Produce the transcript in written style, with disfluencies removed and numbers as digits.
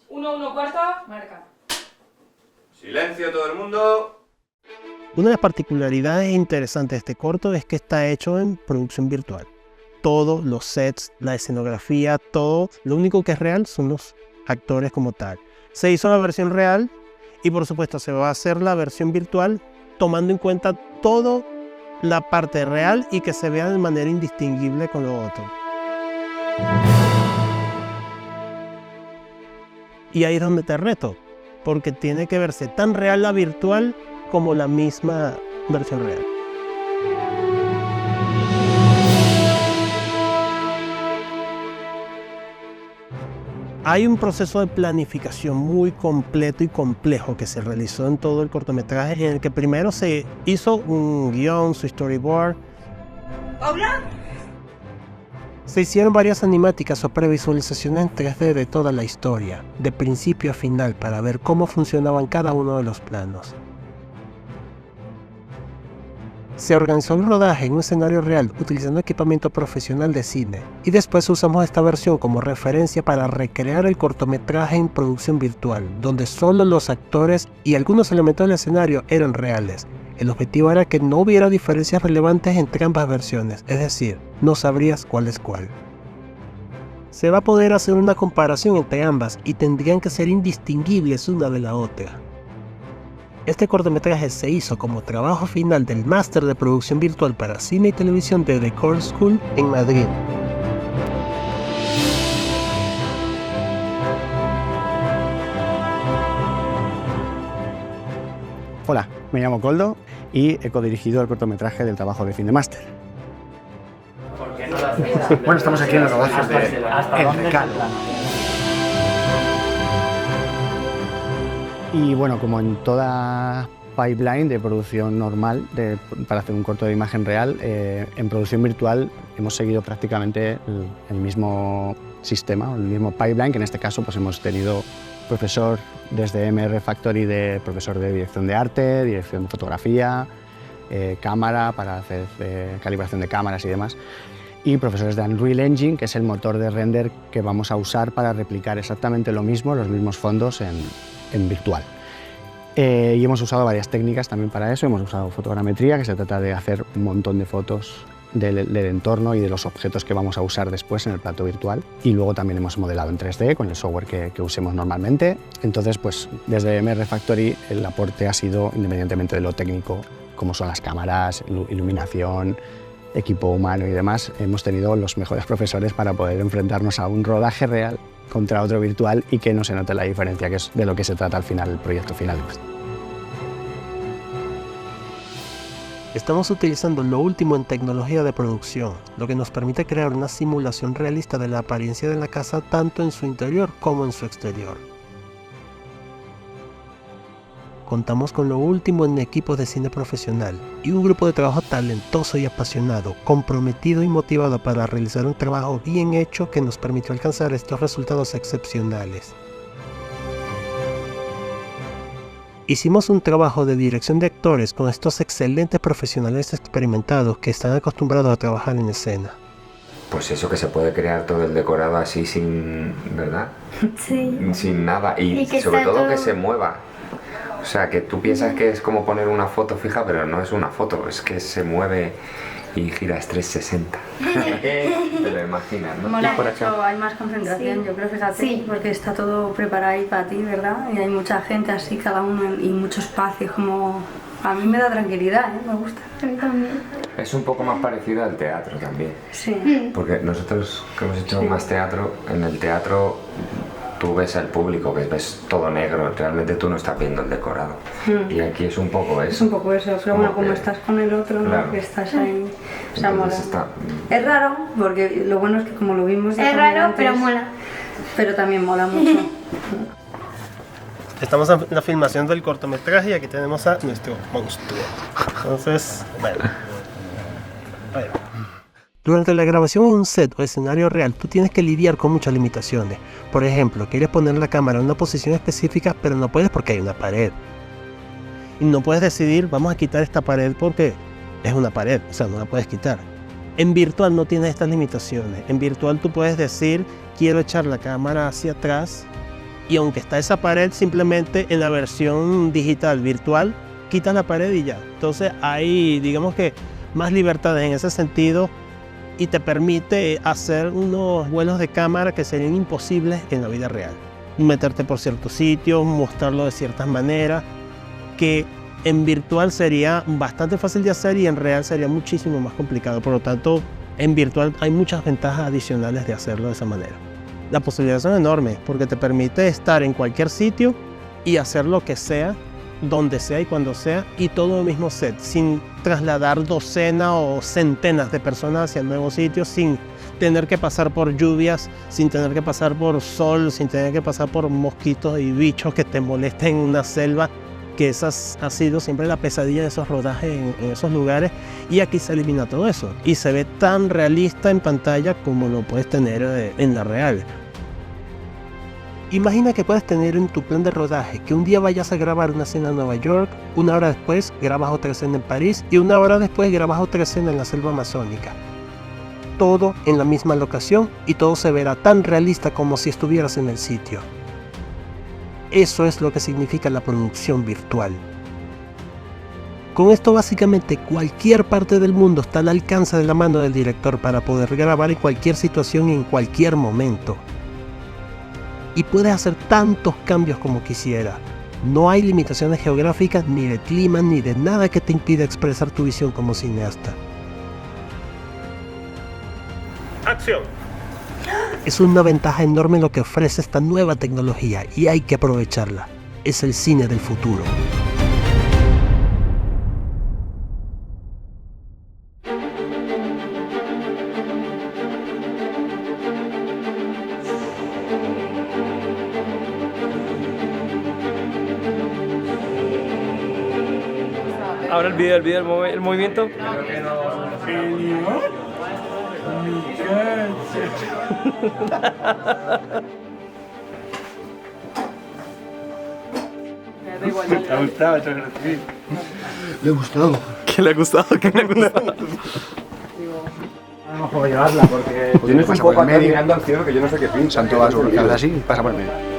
1 cuarta, marca. Silencio todo el mundo. Una de las particularidades interesantes de este corto es que está hecho en producción virtual. Todos los sets, la escenografía, todo, lo único que es real son los actores como tal. Se hizo la versión real y por supuesto se va a hacer la versión virtual tomando en cuenta toda la parte real y que se vea de manera indistinguible con lo otro. Y ahí es donde te reto, porque tiene que verse tan real la virtual como la misma versión real. Hay un proceso de planificación muy completo y complejo que se realizó en todo el cortometraje, en el que primero se hizo un guión, su storyboard. ¿Paula? Se hicieron varias animáticas o previsualizaciones en 3D de toda la historia, de principio a final, para ver cómo funcionaban cada uno de los planos. Se organizó el rodaje en un escenario real utilizando equipamiento profesional de cine, y después usamos esta versión como referencia para recrear el cortometraje en producción virtual, donde solo los actores y algunos elementos del escenario eran reales. El objetivo era que no hubiera diferencias relevantes entre ambas versiones, es decir, no sabrías cuál es cuál. Se va a poder hacer una comparación entre ambas y tendrían que ser indistinguibles una de la otra. Este cortometraje se hizo como trabajo final del máster de producción virtual para cine y televisión de The Core School en Madrid. Hola, me llamo Koldo y he codirigido el cortometraje del trabajo de fin de máster. Bueno, estamos aquí en los rodajes de El Recalo. Y bueno, como en toda pipeline de producción normal para hacer un corto de imagen real, en producción virtual hemos seguido prácticamente el mismo sistema, el mismo pipeline, que en este caso pues hemos tenido profesor desde MR Factory, profesor de dirección de arte, dirección de fotografía, cámara para hacer calibración de cámaras y demás, y profesores de Unreal Engine, que es el motor de render que vamos a usar para replicar exactamente lo mismo, los mismos fondos en virtual. Y hemos usado varias técnicas también para eso. Hemos usado fotogrametría, que se trata de hacer un montón de fotos del entorno y de los objetos que vamos a usar después en el plato virtual. Y luego también hemos modelado en 3D con el software que usemos normalmente. Entonces, pues desde MR Factory el aporte ha sido, independientemente de lo técnico, como son las cámaras, iluminación, equipo humano y demás, hemos tenido los mejores profesores para poder enfrentarnos a un rodaje real contra otro virtual y que no se note la diferencia, que es de lo que se trata al final, el proyecto final. Estamos utilizando lo último en tecnología de producción, lo que nos permite crear una simulación realista de la apariencia de la casa tanto en su interior como en su exterior. Contamos con lo último en equipos de cine profesional y un grupo de trabajo talentoso y apasionado, comprometido y motivado para realizar un trabajo bien hecho que nos permitió alcanzar estos resultados excepcionales. Hicimos un trabajo de dirección de actores con estos excelentes profesionales experimentados que están acostumbrados a trabajar en escena. Pues eso, que se puede crear todo el decorado así sin, ¿verdad? Sí. Sin nada y que sobre está todo que todo- se mueva. O sea, que tú piensas que es como poner una foto fija, pero no es una foto, es que se mueve y gira 360. Te lo imaginas, ¿no? Mola Por mucho, acá. hay más concentración, Sí. yo creo, fíjate, Sí. porque está todo preparado ahí para ti, ¿verdad? Y hay mucha gente así, cada uno, y mucho espacio, como... A mí me da tranquilidad, ¿eh? Me gusta. A mí también. Es un poco más parecido al teatro también. Sí. Porque nosotros que hemos hecho más teatro, en el teatro tú ves al público, ves todo negro, realmente tú no estás viendo el decorado. Y aquí es un poco eso. Es un poco eso, pero bueno, como que- estás con el otro, ¿no? Claro. Que estás ahí, o sea, mola. Entonces está- Es raro, porque lo bueno es que como lo vimos ya Es también raro, antes, pero mola. Pero también mola mucho. Estamos en la filmación del cortometraje y aquí tenemos a nuestro monstruo. Entonces, bueno. Durante la grabación en un set o escenario real, tú tienes que lidiar con muchas limitaciones. Por ejemplo, quieres poner la cámara en una posición específica, pero no puedes porque hay una pared. Y no puedes decidir, vamos a quitar esta pared porque es una pared, o sea, no la puedes quitar. En virtual no tienes estas limitaciones. En virtual tú puedes decir, quiero echar la cámara hacia atrás y aunque está esa pared, simplemente en la versión digital virtual quitas la pared y ya. Entonces hay, digamos que, más libertades en ese sentido y te permite hacer unos vuelos de cámara que serían imposibles en la vida real. Meterte por ciertos sitios, mostrarlo de ciertas maneras, que en virtual sería bastante fácil de hacer y en real sería muchísimo más complicado. Por lo tanto, en virtual hay muchas ventajas adicionales de hacerlo de esa manera. Las posibilidades son enormes porque te permite estar en cualquier sitio y hacer lo que sea, donde sea y cuando sea, y todo en el mismo set, sin trasladar docenas o centenas de personas hacia nuevos sitios, sin tener que pasar por lluvias, sin tener que pasar por sol, sin tener que pasar por mosquitos y bichos que te molesten en una selva, que esa ha sido siempre la pesadilla de esos rodajes en esos lugares, y aquí se elimina todo eso y se ve tan realista en pantalla como lo puedes tener en la real. Imagina que puedes tener en tu plan de rodaje que un día vayas a grabar una escena en Nueva York, una hora después grabas otra escena en París y una hora después grabas otra escena en la selva amazónica. Todo en la misma locación y todo se verá tan realista como si estuvieras en el sitio. Eso es lo que significa la producción virtual. Con esto básicamente cualquier parte del mundo está al alcance de la mano del director para poder grabar en cualquier situación y en cualquier momento. Y puedes hacer tantos cambios como quisieras. No hay limitaciones geográficas, ni de clima, ni de nada que te impida expresar tu visión como cineasta. ¡Acción! Es una ventaja enorme lo que ofrece esta nueva tecnología y hay que aprovecharla. Es el cine del futuro. Ahora el video, el movimiento. ¿Te ha gustado? Le ha gustado. ¿Qué le ha gustado? ¿Qué le ha gustado? No puedo llevarla porque Tienes un poco atrás mirando al cielo que yo no sé qué pinta. Santo va a así, pasa por el medio.